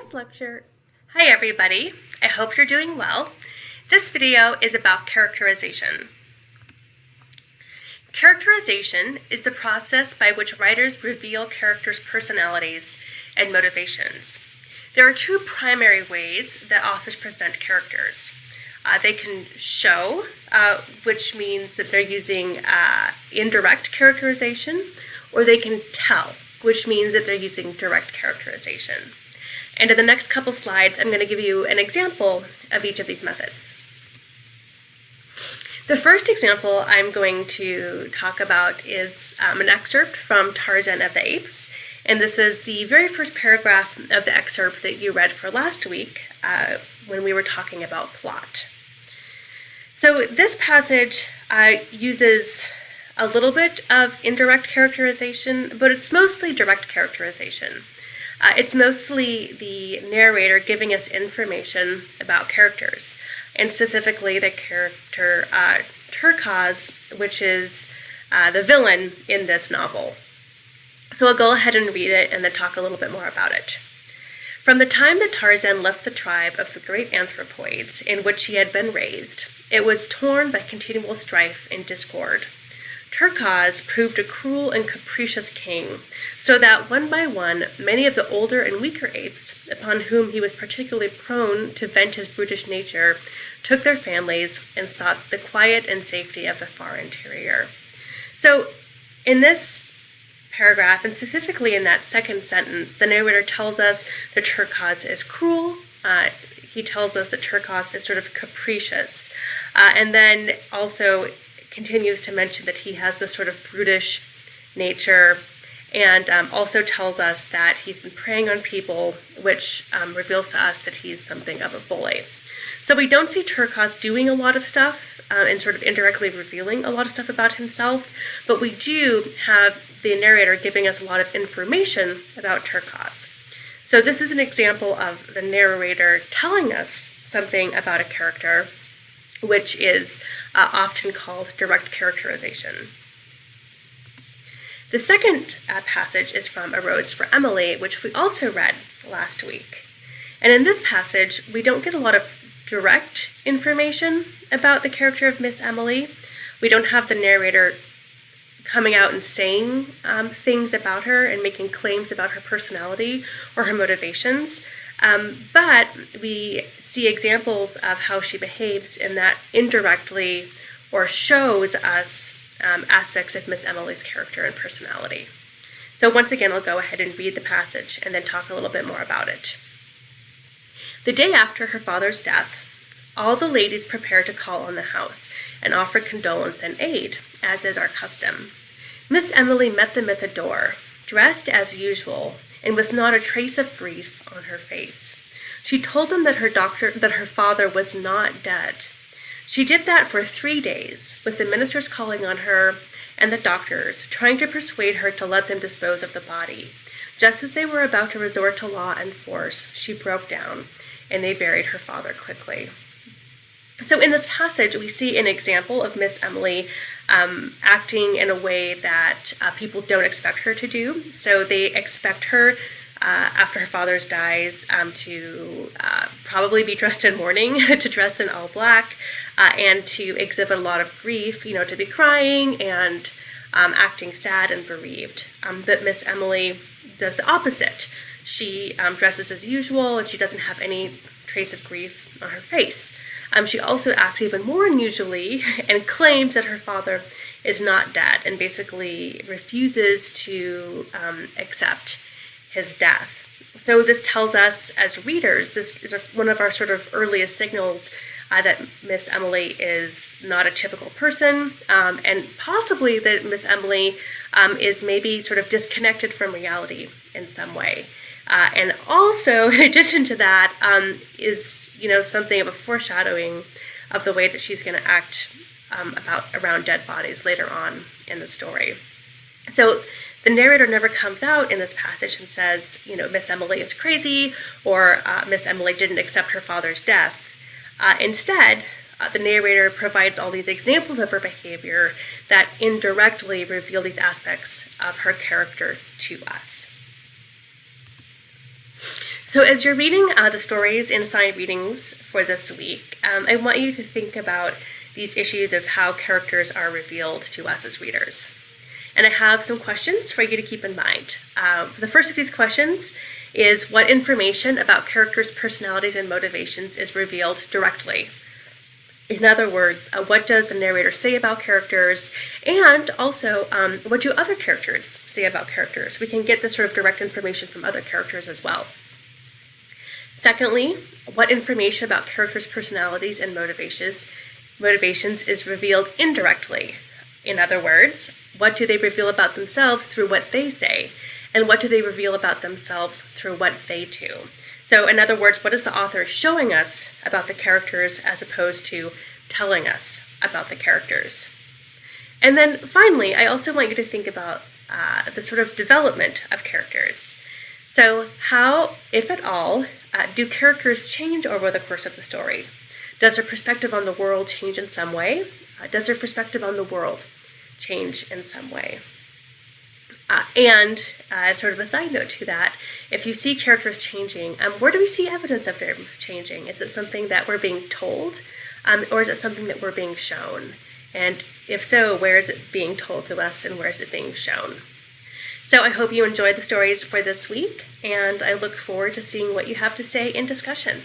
test lecture. Hi everybody, I hope you're doing well. This video is about characterization. Characterization is the process by which writers reveal characters' personalities and motivations. There are two primary ways that authors present characters. They can show, which means that they're using indirect characterization, or they can tell, which means that they're using direct characterization. And in the next couple slides, I'm going to give you an example of each of these methods. The first example I'm going to talk about is an excerpt from Tarzan of the Apes, and this is the very first paragraph of the excerpt that you read for last week when we were talking about plot. So this passage uses a little bit of indirect characterization, but it's mostly direct characterization. It's mostly the narrator giving us information about characters, and specifically the character Turquoise, which is the villain in this novel. So I'll go ahead and read it and then talk a little bit more about it. From the time that Tarzan left the tribe of the great anthropoids in which he had been raised, it was torn by continual strife and discord. Turquoise proved a cruel and capricious king, so that one by one, many of the older and weaker apes, upon whom he was particularly prone to vent his brutish nature, took their families and sought the quiet and safety of the far interior. So, in this paragraph, and specifically in that second sentence, the narrator tells us that Turquoise is cruel. He tells us that Turquoise is sort of capricious, and then also continues to mention that he has this sort of brutish nature, and also tells us that he's been preying on people, which reveals to us that he's something of a bully. So we don't see Turquoise doing a lot of stuff and sort of indirectly revealing a lot of stuff about himself, but we do have the narrator giving us a lot of information about Turquoise. So this is an example of the narrator telling us something about a character, which is often called direct characterization. The second passage is from A Rose for Emily, which we also read last week. And in this passage, we don't get a lot of direct information about the character of Miss Emily. We don't have the narrator coming out and saying things about her and making claims about her personality or her motivations. But we see examples of how she behaves in that indirectly or shows us aspects of Miss Emily's character and personality. So once again, I'll go ahead and read the passage and then talk a little bit more about it. The day after her father's death, all the ladies prepared to call on the house and offer condolence and aid, as is our custom. Miss Emily met them at the door, dressed as usual, and with not a trace of grief on her face. She told them that her father was not dead. She did that for 3 days, with the ministers calling on her and the doctors, trying to persuade her to let them dispose of the body. Just as they were about to resort to law and force, she broke down, and they buried her father quickly. So in this passage, we see an example of Miss Emily acting in a way that people don't expect her to do. So they expect her, after her father dies, to probably be dressed in mourning, to dress in all black, and to exhibit a lot of grief, to be crying and acting sad and bereaved. But Miss Emily does the opposite. She dresses as usual, and she doesn't have any trace of grief on her face. She also acts even more unusually and claims that her father is not dead and basically refuses to accept his death. So this tells us as readers, this is one of our sort of earliest signals that Miss Emily is not a typical person, and possibly that Miss Emily is maybe sort of disconnected from reality in some way. And also, in addition to that, is something of a foreshadowing of the way that she's going to act around dead bodies later on in the story. So the narrator never comes out in this passage and says, Miss Emily is crazy, or Miss Emily didn't accept her father's death. Instead, the narrator provides all these examples of her behavior that indirectly reveal these aspects of her character to us. So as you're reading the stories in assigned readings for this week, I want you to think about these issues of how characters are revealed to us as readers. And I have some questions for you to keep in mind. The first of these questions is what information about characters' personalities and motivations is revealed directly? In other words, what does the narrator say about characters, and also what do other characters say about characters? We can get this sort of direct information from other characters as well. Secondly, what information about characters' personalities and motivations is revealed indirectly? In other words, what do they reveal about themselves through what they say, and what do they reveal about themselves through what they do? So in other words, what is the author showing us about the characters as opposed to telling us about the characters? And then finally, I also want you to think about the sort of development of characters. So how, if at all, do characters change over the course of the story? Does their perspective on the world change in some way? Does their perspective on the world change in some way? And as sort of a side note to that, if you see characters changing, where do we see evidence of them changing? Is it something that we're being told, or is it something that we're being shown? And if so, where is it being told to us, and where is it being shown? So I hope you enjoyed the stories for this week, and I look forward to seeing what you have to say in discussion.